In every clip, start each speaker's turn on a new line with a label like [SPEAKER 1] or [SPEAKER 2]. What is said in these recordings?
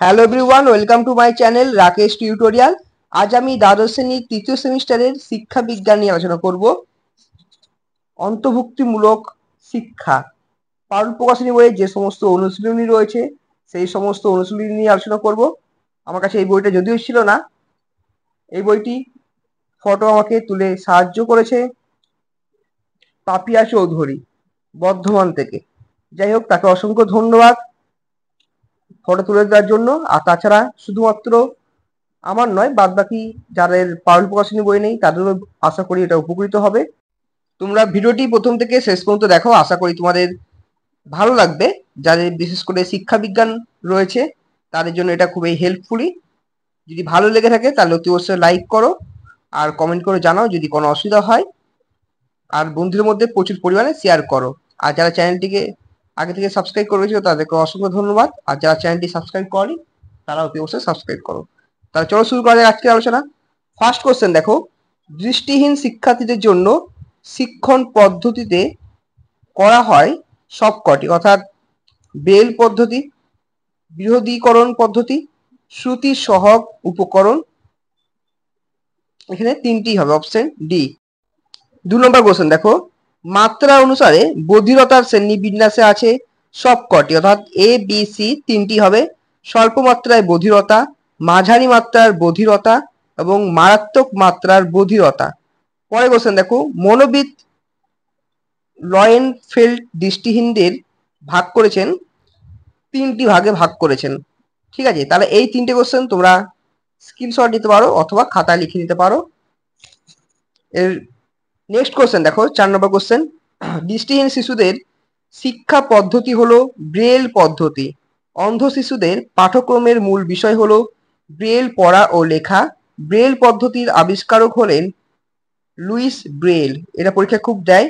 [SPEAKER 1] Hello everyone, welcome to my channel Rakesh tutorial. আজ আমি দ্বাদশ শ্রেণীর তৃতীয় সেমিস্টারের শিক্ষা বিজ্ঞান নিয়ে আলোচনা করব। অন্তর্ভুক্তিমূলক শিক্ষা পারুল প্রকাশনী বইয়ে যে সমস্ত অনুশীলনী রয়েছে সেই সমস্ত অনুশীলনী নিয়ে আলোচনা করব। আমার কাছে এই বইটা যদিও ছিল না, এই বইটি ফটো আমাকে তুলে সাহায্য করেছে পাপিয়া চৌধুরী, বর্ধমান থেকে। যাই হোক, তাকে অসংখ্য ধন্যবাদ ফটো তুলে দেওয়ার জন্য। আর তাছাড়া শুধুমাত্র আমার নয়, বাদ বাকি যাদের পারুল প্রকাশনী বই নেই তাদেরও আশা করি এটা উপকৃত হবে। তোমরা ভিডিওটি প্রথম থেকে শেষ পর্যন্ত দেখো, আশা করি তোমাদের ভালো লাগবে। যাদের বিশেষ করে শিক্ষা বিজ্ঞান রয়েছে তাদের জন্য এটা খুবই হেল্পফুলি। যদি ভালো লেগে থাকে তাহলে অতি অবশ্যই লাইক করো আর কমেন্ট করে জানাও যদি কোনো অসুবিধা হয়, আর বন্ধুদের মধ্যে প্রচুর পরিমাণে শেয়ার করো। আর যারা চ্যানেলটিকে আগে থেকে সাবস্ক্রাইব করে রেখেছো তাদেরকে অসংখ্য ধন্যবাদ, আর যারা চ্যানেলটি সাবস্ক্রাইব করেনি তারা অতি অবশ্যই সাবস্ক্রাইব করো। তাহলে চলো শুরু করা যাক আজকের আলোচনা। ফার্স্ট কোশ্চেন দেখো, দৃষ্টিহীন শিক্ষার্থীদের জন্য শিক্ষণ পদ্ধতিতে করা হয় সবকটি, অর্থাৎ ব্রেল পদ্ধতি, বৃহদীকরণ পদ্ধতি, শ্রুতি সহগ উপকরণ। এখানে তিনটি হবে, অপশন ডি। 2 নম্বর কোশ্চেন দেখো, মাত্রা অনুসারে বধিরতার শ্রেণী বিন্যাসে আছে সবকটি, অর্থাৎ এ বি সি তিনটি হবে। স্বল্প মাত্রায় বধিরতা, মাঝারি মাত্রার বধিরতা এবং মারাত্মক মাত্রার বধিরতা। পরে কোশ্চেন দেখো, মনোবিদ লয়েনফেল্ড দৃষ্টিহীনদের ভাগ করেছেন তিনটি ভাগে ভাগ করেছেন। ঠিক আছে, তাহলে এই তিনটে কোশ্চেন তোমরা স্ক্রিনশট নিতে পারো অথবা খাতায় লিখে নিতে পারো। এর নেক্সট কোশ্চেন দেখো, 4 নম্বর কোশ্চেন, দৃষ্টিহীন শিশুদের শিক্ষা পদ্ধতি হলো ব্রেল পদ্ধতি। অন্ধ শিশুদের পাঠ্যক্রমের মূল বিষয় হলো ব্রেল পড়া ও লেখা। ব্রেল পদ্ধতির আবিষ্কারক হলেন লুইস ব্রেল। এটা পরীক্ষা খুব দেয়,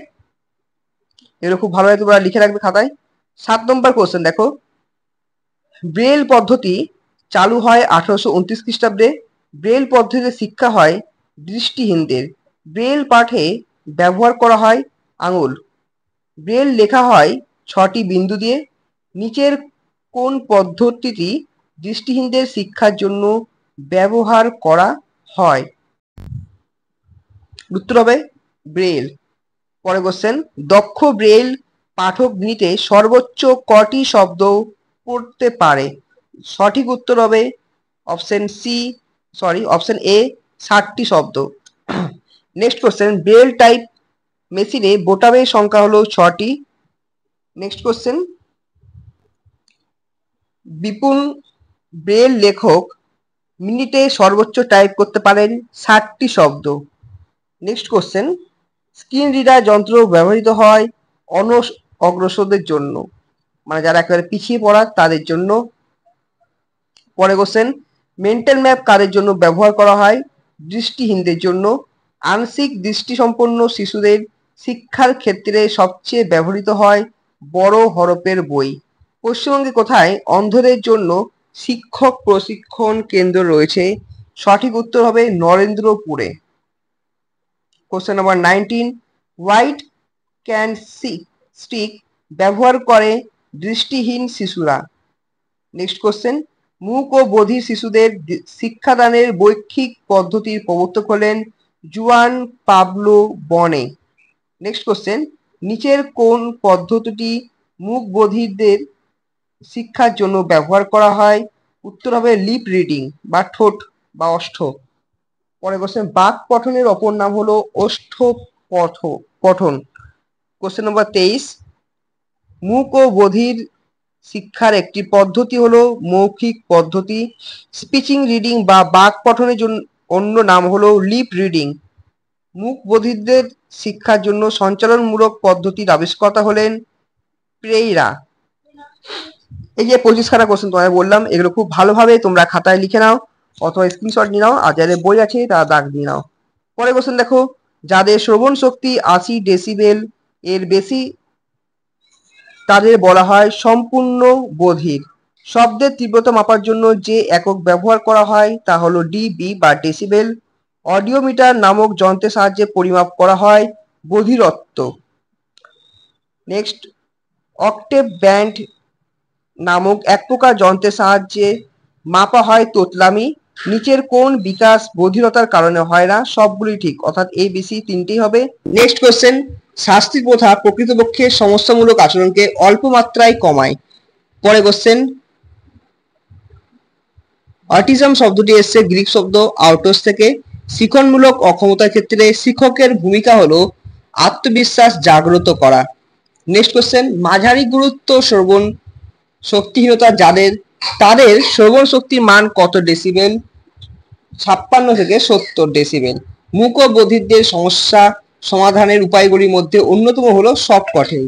[SPEAKER 1] এগুলো খুব ভালোভাবে তোমরা লিখে রাখবে খাতায়। 7 নম্বর কোশ্চেন দেখো, ব্রেল পদ্ধতি চালু হয় 1829 খ্রিস্টাব্দে। ব্রেল পদ্ধতিতে শিক্ষা হয় দৃষ্টিহীনদের। ব্রেল পাঠে ব্যবহার করা হয় আঙুল। ব্রেল লেখা হয় 6টি বিন্দু দিয়ে। নিচের কোন পদ্ধতিটি দৃষ্টিহীনদের শিক্ষার জন্য ব্যবহার করা হয়? উত্তর হবে ব্রেল। পরে কোশ্চেন, দক্ষ ব্রেল পাঠক মিনিটে সর্বোচ্চ কটি শব্দ পড়তে পারে? সঠিক উত্তর হবে অপশন এ, 60টি শব্দ। নেক্সট কোশ্চেন, ব্রেল টাইপ মেশিনে বোতামের সংখ্যা হলো 6টি। নেক্সট কোশ্চেন, বিপুল ব্রেল লেখক মিনিটে সর্বোচ্চ টাইপ করতে পারেন 60টি শব্দ। নেক্সট কোশ্চেন, স্ক্রিন রিডার যন্ত্র ব্যবহৃত হয় অগ্রসরদের জন্য, মানে যারা একেবারে পিছিয়ে পড়া তাদের জন্য। পরে কোশ্চেন, মেন্টাল ম্যাপ কাদের জন্য ব্যবহার করা হয়? দৃষ্টিহীনদের জন্য। আংশিক দৃষ্টিসম্পন্ন শিশুদের শিক্ষার ক্ষেত্রে সবচেয়ে ব্যবহৃত হয় বড় হরফের বই। পশ্চিমবঙ্গে কোথায় অন্ধদের জন্য শিক্ষক প্রশিক্ষণ কেন্দ্র রয়েছে? সঠিক উত্তর হবে নরেন্দ্রপুরে। Question number 19, white cane stick ব্যবহার করে দৃষ্টিহীন শিশুরা? নেক্সট কোশ্চেন, মূক ও বধির শিশুদের শিক্ষাদানের বৈক্ষিক পদ্ধতির প্রবর্তক হলেন জুয়ান পাবলো বনে। নেক্সট কোশ্চেন, নিচের কোন পদ্ধতিটি মূক বধিরদের শিক্ষার জন্য ব্যবহার করা হয়? উত্তর হবে লিপ রিডিং বা ঠোঁট বা ওষ্ঠ। পরে কোশ্চেন, বাক পঠনের অপর নাম হলো ওষ্ঠ পঠন। কোশ্চেন নম্বর 23, মূক ও বধির শিক্ষার একটি পদ্ধতি হলো মৌখিক পদ্ধতি। স্পিচিং রিডিং বা বাক পঠনের জন্য অন্য নাম হলো লিপ রিডিং। মূক বধিরদের শিক্ষার জন্য সঞ্চালনমূলক পদ্ধতির আবিষ্কর্তা হলেন প্রেইরা। এই যে 25খানা কোশ্চেন তোমায় বললাম, এগুলো খুব ভালোভাবে তোমরা খাতায় লিখে নাও অথবা স্ক্রিনশট নিয়ে নাও, আর যাদের বই আছে তারা দাগ দিয়ে নাও। পরে কোশ্চেন দেখো, যাদের শ্রবণ শক্তি 80 ডেসিবেল এর বেশি তাদের বলা হয় সম্পূর্ণ বধির। শব্দের তীব্রতা মাপার জন্য যে একক ব্যবহার করা হয় তা হলো ডিবি বা ডেসিবেল। অডিওমিটার নামক যন্ত্রের সাহায্যে পরিমাপ করা হয় বধিরত্ব। নেক্সট, অক্টেভ ব্যান্ড নামক এক প্রকার যন্ত্রের সাহায্যে মাপা হয় তোতলামি, নিচের কোন বিকাশ বধিরতার কারণে হয় না? সবগুলি ঠিক, অর্থাৎ এ বি সি তিনটেই হবে। নেক্সট কোশ্চেন, শাস্তি প্রথা প্রকৃতপক্ষে সমস্যামূলক আচরণকে অল্প মাত্রায় কমায়। পরে কোশ্চেন, অটিজম শব্দটি এসছে গ্রিক শব্দ আউটোস থেকে। শিক্ষণমূলক অক্ষমতার ক্ষেত্রে শিক্ষকের ভূমিকা হলো আত্মবিশ্বাস জাগ্রত করা। নেক্সট কোশ্চেন, মাঝারি গুরুত্ব শ্রবণ শক্তিহীনতা যাদের, তাদের শ্রবণ শক্তির মান কত ডেসিবেল? 56 থেকে 70 ডেসিবেল। মূক ও বধিরদের সমস্যা সমাধানের উপায়গুলির মধ্যে অন্যতম হলো সফট কঠিন,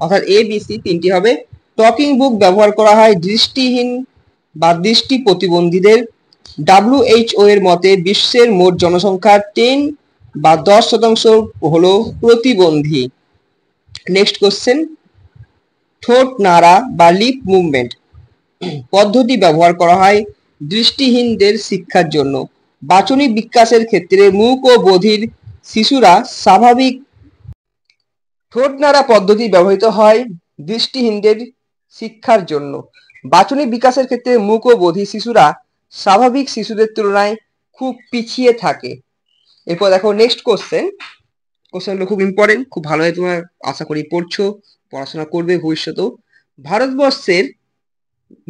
[SPEAKER 1] অর্থাৎ এ বি সি তিনটি হবে। টকিং বুক ব্যবহার করা হয় দৃষ্টিহীন বা দৃষ্টি প্রতিবন্ধীদের। WHO এর মতে বিশ্বের মোট জনসংখ্যার 10 বা 10% হলো প্রতিবন্ধী। নেক্সট কোশ্চেন, ঠোঁট নাড়া বা লিপ মুভমেন্ট পদ্ধতি ব্যবহার করা হয় দৃষ্টিহীনদের শিক্ষার জন্য। বাচনিক বিকাশের ক্ষেত্রে মূক ও বধির শিশুরা স্বাভাবিক ঠোঁট নাড়া পদ্ধতি ব্যবহৃত হয় দৃষ্টিহীনদের শিক্ষার জন্য। বাচনিক বিকাশের ক্ষেত্রে মূক ও বধির শিশুরা স্বাভাবিক শিশুদের তুলনায় খুব পিছিয়ে থাকে। এরপর দেখো নেক্সট কোশ্চেনগুলো খুব ইম্পর্টেন্ট, খুব ভালোভাবে তোমরা আশা করি পড়ছো, পড়াশোনা করবে ভবিষ্যতেও। ভারতবর্ষের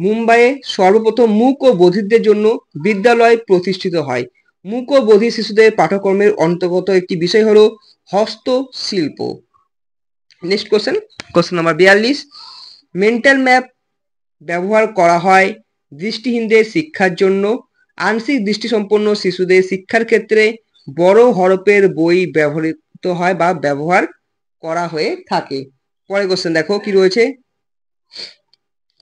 [SPEAKER 1] মুম্বাইয়ে সর্বপ্রথম মূক ও বধিরদের জন্য বিদ্যালয় প্রতিষ্ঠিত হয়। মূক ও বধির শিশুদের পাঠ্যক্রমের অন্তর্গত একটি বিষয় হলো হস্তশিল্প। Next question number 42, mental map ব্যবহার করা হয় দৃষ্টিহীনদের শিক্ষার জন্য। আংশিক দৃষ্টিসম্পন্ন শিশুদের শিক্ষার ক্ষেত্রে বড় হরফের বই ব্যবহৃত হয় বা ব্যবহার করা হয়ে থাকে। পরের কোশ্চেন দেখো কি রয়েছে,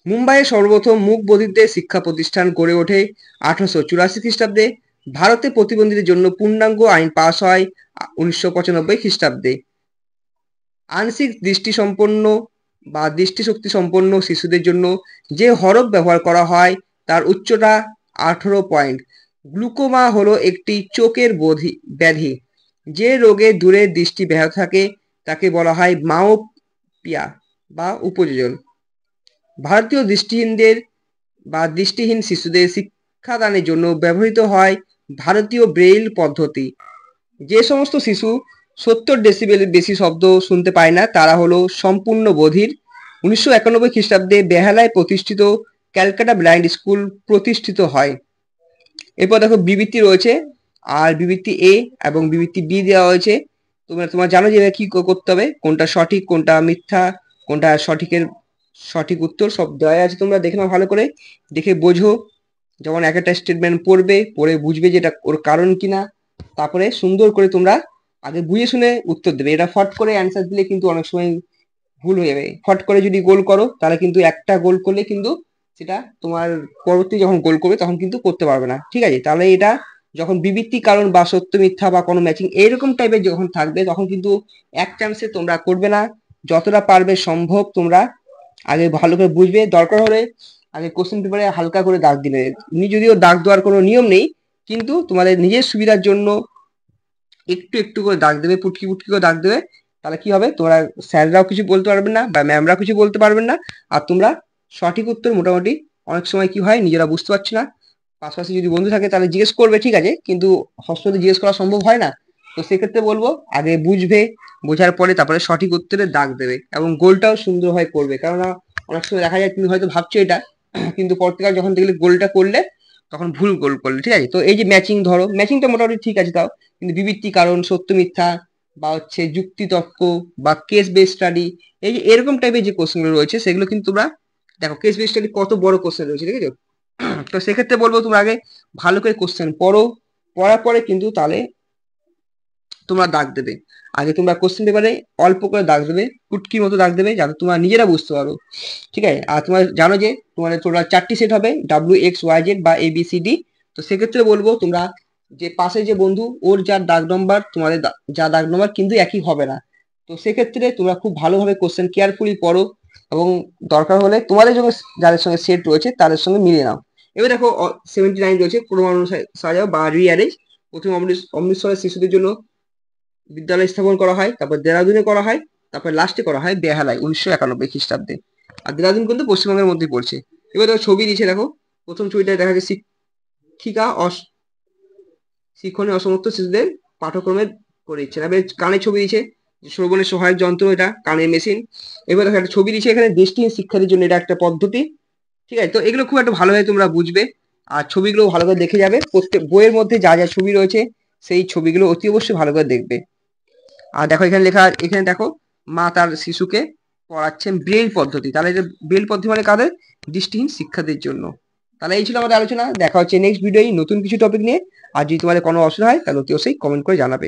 [SPEAKER 1] মুম্বাইয়ে সর্বপ্রথম মূক বধিরদের শিক্ষা প্রতিষ্ঠান গড়ে ওঠে 1884 খ্রিস্টাব্দে। ভারতে প্রতিবন্ধীদের জন্য পূর্ণাঙ্গ আইন পাস হয় 1995 খ্রিস্টাব্দে। আংশিক দৃষ্টিসম্পন্ন বা দৃষ্টিশক্তি সম্পন্ন শিশুদের জন্য যে হরফ ব্যবহার করা হয় তার উচ্চতা 18 পয়েন্ট। গ্লুকোমা হলো একটি চোখের ব্যাধি, যে রোগে দূরের দৃষ্টি ব্যাহত থাকে তাকে বলা হয় মায়োপিয়া বা উপযোজন। ভারতীয় দৃষ্টিহীনদের বা দৃষ্টিহীন শিশুদের শিক্ষাদানের জন্য ব্যবহৃত হয় ভারতীয় ব্রেইল পদ্ধতি। যে সমস্ত শিশু 70 ডেসিবেলের বেশি শব্দ শুনতে পায় না তারা হলো সম্পূর্ণ বধির। 1991 খ্রিস্টাব্দে বেহালায় প্রতিষ্ঠিত ক্যালকাটা ব্লাইন্ড স্কুল প্রতিষ্ঠিত হয়। এরপর দেখো বিবৃতি রয়েছে, আর বিবৃতি এ এবং বিবৃতি বি দেওয়া হয়েছে। তোমরা জানো যে কি করতে হবে, কোনটা সঠিক কোনটা মিথ্যা, কোনটা সঠিক উত্তর সব দেওয়া আছে। তোমরা দেখে নাও ভালো করে, দেখে বোঝো। যেমন এক একটা স্টেটমেন্ট পড়ে বুঝবে যে এটা ওর কারণ কিনা, তারপরে সুন্দর করে তোমরা আগে বুঝে শুনে উত্তর দেবে। এটা ফট করে অ্যান্সার দিলে কিন্তু অনেক সময় ভুল হয়ে যাবে। ফট করে যদি গোল করো তাহলে কিন্তু একটা গোল করলে কিন্তু সেটা তোমার পরবর্তী যখন গোল করবে তখন কিন্তু করতে পারবে না, ঠিক আছে? তাহলে এটা যখন বিবৃতি কারণ বা সত্য মিথ্যা বা কোনো ম্যাচিং এইরকম টাইপের যখন থাকবে তখন কিন্তু এক চান্সে তোমরা করবে না। যতটা পারবে সম্ভব তোমরা আগে ভালো করে বুঝবে, দরকার হলে আগে কোশ্চেন পেপারে হালকা করে দাগ দিলে। যদিও দাগ দেওয়ার কোনো নিয়ম নেই, কিন্তু তোমাদের নিজের সুবিধার জন্য একটু একটু করে দাগ দেবে, পুটকি পুটকি করে দাগ দেবে। তাহলে কি হবে, তোমরা স্যাররাও কিছু বলতে পারবেন না বা ম্যামরাও কিছু বলতে পারবেন না। আর তোমরা সঠিক উত্তর মোটামুটি অনেক সময় কি হয় নিজেরা বুঝতে পারছি না, পাশাপাশি যদি বন্ধু থাকে তাহলে জিজ্ঞেস করবে, ঠিক আছে, কিন্তু হস্ততে জিজ্ঞেস করা সম্ভব হয় না। তো সেক্ষেত্রে বলবো আগে বুঝবে, বোঝার পরে তারপরে সঠিক উত্তরে দাগ দেবে এবং গোলটাও সুন্দরভাবে করবে। কেননা অনেক সময় দেখা যায় তুমি হয়তো ভাবছো এটা, কিন্তু পরবর্তীকাল যখন দেখলে গোলটা করলে তখন ভুল গোল করলে, ঠিক আছে? তো এই যে ম্যাচিং, ধরো ম্যাচিংটা মোটামুটি ঠিক আছে, তাও কিন্তু বিবৃতি কারণ সত্য মিথ্যা বা হচ্ছে যুক্তি তর্ক বা কেস বেস স্টাডি, এই যে এরকম টাইপের যে কোশ্চেনগুলো রয়েছে সেগুলো কিন্তু তোমরা দেখো, কেস বেস স্টাডি কত বড় কোশ্চেন রয়েছে, ঠিক আছে? তো সেক্ষেত্রে বলবো তোমরা আগে ভালো করে কোশ্চেন পড়ো, পড়ার পরে কিন্তু তাহলে তোমরা দাগ দেবে। আগে তোমরা কোশ্চেন পেপারে অল্প করে দাগ দেবে, কুটকির মতো দাগ দেবে, যাতে তোমরা নিজেরা বুঝতে পারো, ঠিক আছে? আর তোমরা জানো যে তোমাদের টোটাল 4টি সেট হবে, WXYZ বা ABCD। তো সেক্ষেত্রে বলবো তোমরা যে পাশে যে বন্ধু ওর যার দাগ নম্বর তোমাদের যা দাগ নম্বর কিন্তু একই হবে না। তো সেক্ষেত্রে তোমরা খুব ভালোভাবে কোশ্চেন কেয়ারফুলি পড়ো এবং দরকার হলে তোমাদের সঙ্গে যাদের সঙ্গে সেট রয়েছে তাদের সঙ্গে মিলিয়ে নাও। এবার দেখো 79 রয়েছে ক্রমানুসারে সাজাও বা রিঅ্যারেঞ্জ। প্রথমে অমৃতসরের শিশুদের জন্য বিদ্যালয় স্থাপন করা হয়, তারপর দেরাদুনে করা হয়, তারপর লাস্টে করা হয় বেহালায় 1991 খ্রিস্টাব্দে। আর দেরাদুন কিন্তু পশ্চিমবঙ্গের মধ্যেই পড়ছে। এবার দেখো ছবি দিয়েছে, দেখো প্রথম ছবিটা দেখা যাচ্ছে শিক্ষিকা শিক্ষণে অসমর্থ শিশুদের পাঠ্যক্রমে করে দিচ্ছে। এবার কানের ছবি দিয়েছে, শ্রবণের সহায়ক যন্ত্র, এটা কানের মেশিন। এবার দেখো একটা ছবি দিয়েছে এখানে, দৃষ্টিহীন শিক্ষার্থীর জন্য এটা একটা পদ্ধতি। ঠিক আছে, তো এগুলো খুব একটা ভালোভাবে তোমরা বুঝবে, আর ছবিগুলো ভালো করে দেখে যাবে। প্রত্যেক বইয়ের মধ্যে যা যা ছবি রয়েছে সেই ছবিগুলো অতি অবশ্যই ভালো করে দেখবে। আর দেখো এখানে লেখা, এখানে দেখো মা তার শিশুকে পড়াচ্ছেন ব্রেইল পদ্ধতি। তাহলে যে ব্রেইল পদ্ধতি মানে কাদের? দৃষ্টিহীন শিক্ষার্থীর জন্য। তাহলে এই ছিল আমাদের আলোচনা। দেখা হচ্ছে নেক্সট ভিডিওয় নতুন কিছু টপিক নিয়ে। আর যদি তোমাদের কোনো অসুবিধা হয় তাহলে অতি অবশ্যই কমেন্ট করে জানাবে।